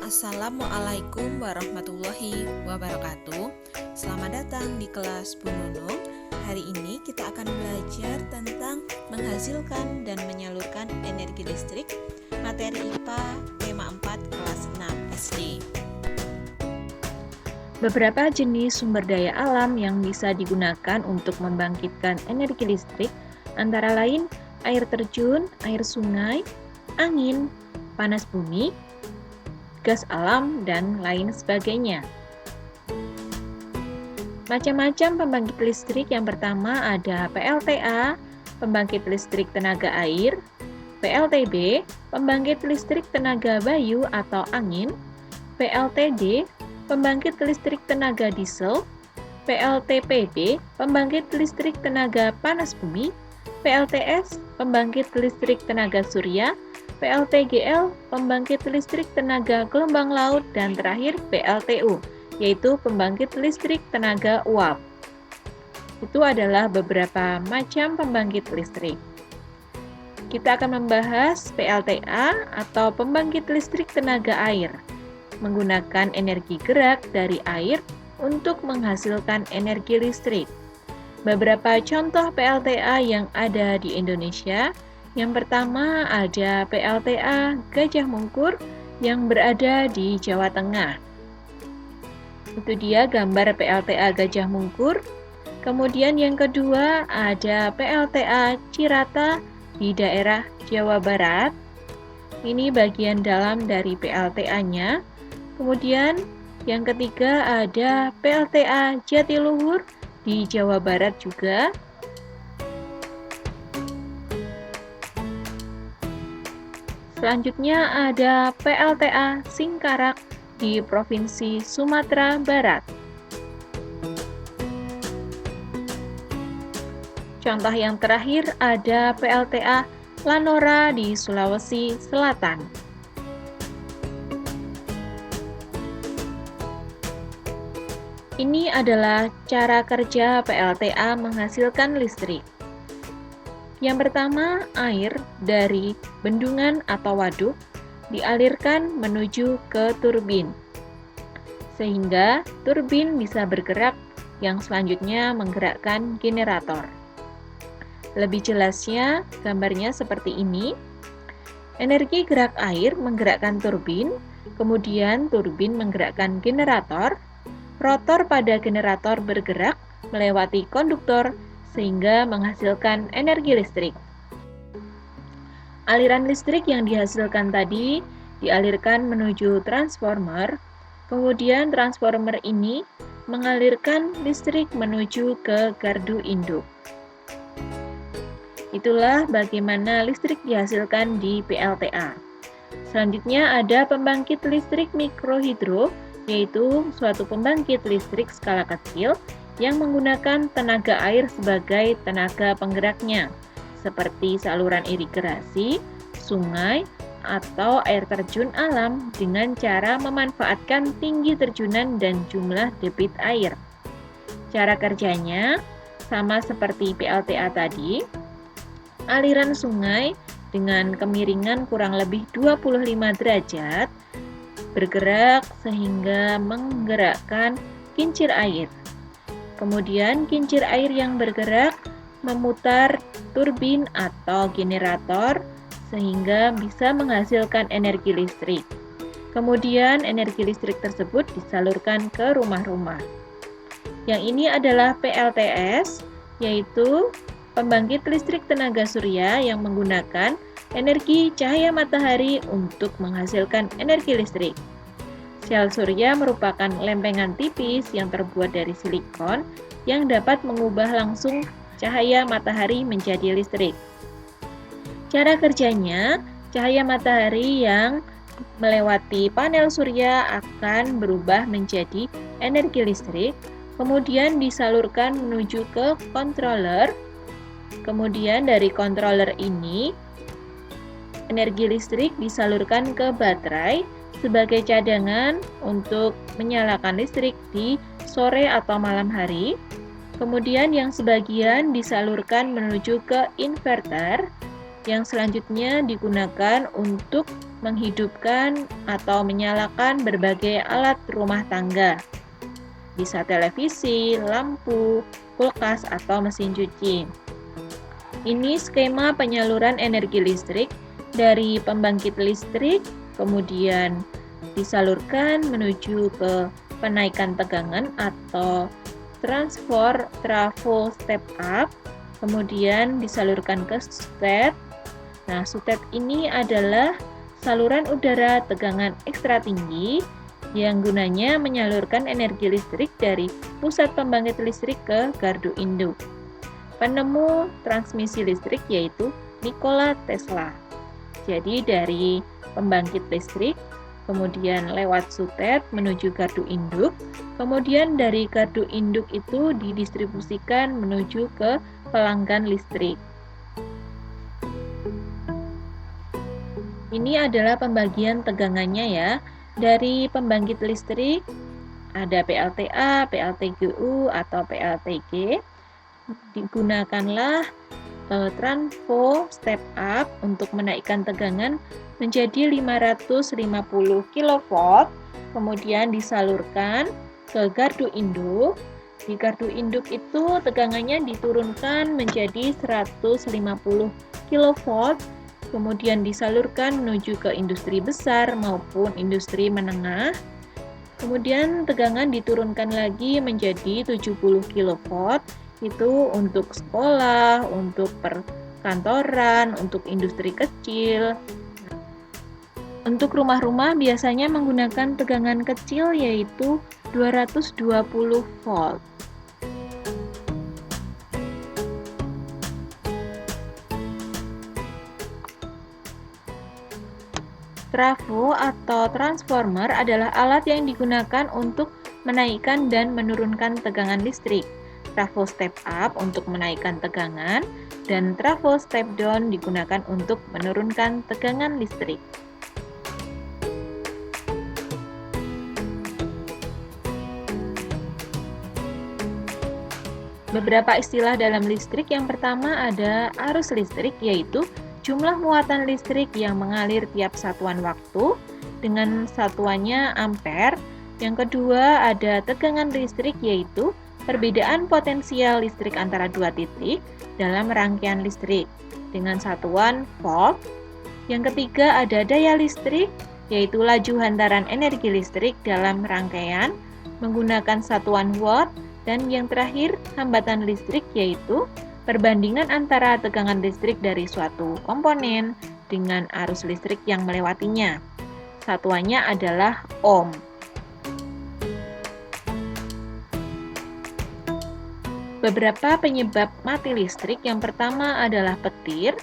Assalamualaikum warahmatullahi wabarakatuh. Selamat datang di kelas Bu Nunung. Hari ini kita akan belajar tentang menghasilkan dan menyalurkan energi listrik, materi IPA tema 4 kelas 6 SD. Beberapa jenis sumber daya alam yang bisa digunakan untuk membangkitkan energi listrik antara lain air terjun, air sungai, angin, panas bumi, gas alam, dan lain sebagainya. Macam-macam pembangkit listrik. Yang pertama ada PLTA, pembangkit listrik tenaga air, PLTB, pembangkit listrik tenaga bayu atau angin, PLTD, pembangkit listrik tenaga diesel, PLTPB, pembangkit listrik tenaga panas bumi, PLTS, pembangkit listrik tenaga surya, PLTGL, pembangkit listrik tenaga gelombang laut, dan terakhir PLTU, yaitu pembangkit listrik tenaga uap. Itu adalah beberapa macam pembangkit listrik. Kita akan membahas PLTA atau pembangkit listrik tenaga air, menggunakan energi gerak dari air untuk menghasilkan energi listrik. Beberapa contoh PLTA yang ada di Indonesia. Yang pertama ada PLTA Gajah Mungkur yang berada di Jawa Tengah. Itu dia gambar PLTA Gajah Mungkur. Kemudian yang kedua ada PLTA Cirata di daerah Jawa Barat. Ini bagian dalam dari PLTA-nya. Kemudian yang ketiga ada PLTA Jatiluhur di Jawa Barat juga. Selanjutnya ada PLTA Singkarak di Provinsi Sumatera Barat. Contoh yang terakhir ada PLTA Lanora di Sulawesi Selatan. Ini adalah cara kerja PLTA menghasilkan listrik. Yang pertama, air dari bendungan atau waduk dialirkan menuju ke turbin, sehingga turbin bisa bergerak yang selanjutnya menggerakkan generator. Lebih jelasnya, gambarnya seperti ini. Energi gerak air menggerakkan turbin, kemudian turbin menggerakkan generator, rotor pada generator bergerak melewati konduktor, sehingga menghasilkan energi listrik. Aliran listrik yang dihasilkan tadi dialirkan menuju transformer, kemudian transformer ini mengalirkan listrik menuju ke gardu induk. Itulah bagaimana listrik dihasilkan di PLTA. Selanjutnya ada pembangkit listrik mikrohidro, yaitu suatu pembangkit listrik skala kecil yang menggunakan tenaga air sebagai tenaga penggeraknya, seperti saluran irigasi, sungai, atau air terjun alam dengan cara memanfaatkan tinggi terjunan dan jumlah debit air. Cara kerjanya sama seperti PLTA tadi. Aliran sungai dengan kemiringan kurang lebih 25 derajat bergerak sehingga menggerakkan kincir air. Kemudian kincir air yang bergerak memutar turbin atau generator sehingga bisa menghasilkan energi listrik. Kemudian energi listrik tersebut disalurkan ke rumah-rumah. Yang ini adalah PLTS, yaitu pembangkit listrik tenaga surya yang menggunakan energi cahaya matahari untuk menghasilkan energi listrik. Sel surya merupakan lempengan tipis yang terbuat dari silikon yang dapat mengubah langsung cahaya matahari menjadi listrik. Cara kerjanya, cahaya matahari yang melewati panel surya akan berubah menjadi energi listrik, kemudian disalurkan menuju ke controller. Kemudian dari controller ini, energi listrik disalurkan ke baterai sebagai cadangan untuk menyalakan listrik di sore atau malam hari. Kemudian yang sebagian disalurkan menuju ke inverter yang selanjutnya digunakan untuk menghidupkan atau menyalakan berbagai alat rumah tangga. Bisa televisi, lampu, kulkas, atau mesin cuci. Ini skema penyaluran energi listrik dari pembangkit listrik, kemudian disalurkan menuju ke penaikan tegangan atau transfer trafo step up, kemudian disalurkan ke SUTET. Nah, SUTET ini adalah saluran udara tegangan ekstra tinggi yang gunanya menyalurkan energi listrik dari pusat pembangkit listrik ke gardu induk. Penemu transmisi listrik yaitu Nikola Tesla. Jadi dari pembangkit listrik, kemudian lewat SUTET menuju gardu induk, kemudian dari gardu induk itu didistribusikan menuju ke pelanggan listrik. Ini adalah pembagian tegangannya ya. Dari pembangkit listrik ada PLTA, PLTGU atau PLTG. Digunakanlah transfo step up untuk menaikkan tegangan menjadi 550 kV, kemudian disalurkan ke gardu induk. Di gardu induk itu tegangannya diturunkan menjadi 150 kV, kemudian disalurkan menuju ke industri besar maupun industri menengah. Kemudian tegangan diturunkan lagi menjadi 70 kV, itu untuk sekolah, untuk perkantoran, untuk industri kecil. Untuk rumah-rumah biasanya menggunakan tegangan kecil yaitu 220 volt. Trafo atau transformer adalah alat yang digunakan untuk menaikkan dan menurunkan tegangan listrik. Trafo step up untuk menaikkan tegangan, dan trafo step down digunakan untuk menurunkan tegangan listrik. Beberapa istilah dalam listrik. Yang pertama ada arus listrik, yaitu jumlah muatan listrik yang mengalir tiap satuan waktu dengan satuannya ampere. Yang kedua ada tegangan listrik, yaitu perbedaan potensial listrik antara dua titik dalam rangkaian listrik dengan satuan volt. Yang ketiga ada daya listrik, yaitu laju hantaran energi listrik dalam rangkaian menggunakan satuan watt. Dan yang terakhir hambatan listrik, yaitu perbandingan antara tegangan listrik dari suatu komponen dengan arus listrik yang melewatinya. Satuannya adalah ohm. Beberapa penyebab mati listrik. Yang pertama adalah petir,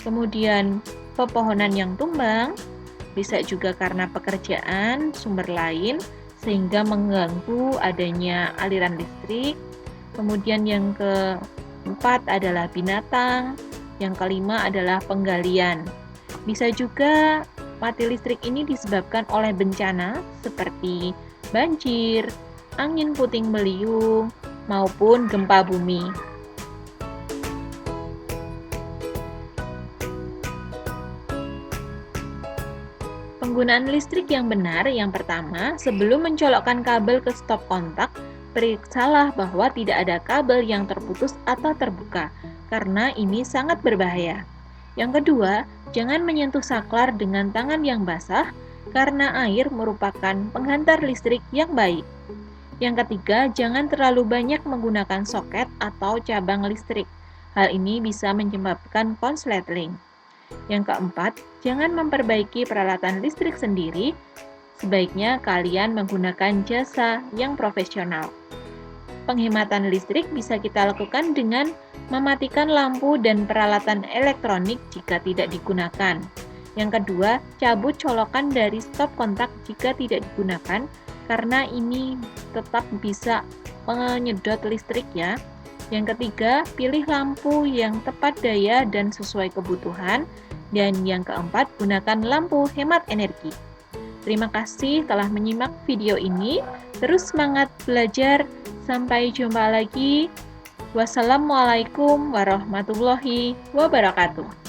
kemudian pepohonan yang tumbang, bisa juga karena pekerjaan sumber lain sehingga mengganggu adanya aliran listrik. Kemudian yang keempat adalah binatang, yang kelima adalah penggalian. Bisa juga mati listrik ini disebabkan oleh bencana seperti banjir, angin puting beliung, maupun gempa bumi. Penggunaan listrik yang benar, yang pertama, sebelum mencolokkan kabel ke stop kontak, periksalah bahwa tidak ada kabel yang terputus atau terbuka, karena ini sangat berbahaya. Yang kedua, jangan menyentuh saklar dengan tangan yang basah, karena air merupakan penghantar listrik yang baik. Yang ketiga, jangan terlalu banyak menggunakan soket atau cabang listrik. Hal ini bisa menyebabkan konsletting. Yang keempat, jangan memperbaiki peralatan listrik sendiri. Sebaiknya kalian menggunakan jasa yang profesional. Penghematan listrik bisa kita lakukan dengan mematikan lampu dan peralatan elektronik jika tidak digunakan. Yang kedua, cabut colokan dari stop kontak jika tidak digunakan, karena ini tetap bisa menyedot listrik ya. Yang ketiga, pilih lampu yang tepat daya dan sesuai kebutuhan. Dan yang keempat, gunakan lampu hemat energi. Terima kasih telah menyimak video ini. Terus semangat belajar. Sampai jumpa lagi. Wassalamualaikum warahmatullahi wabarakatuh.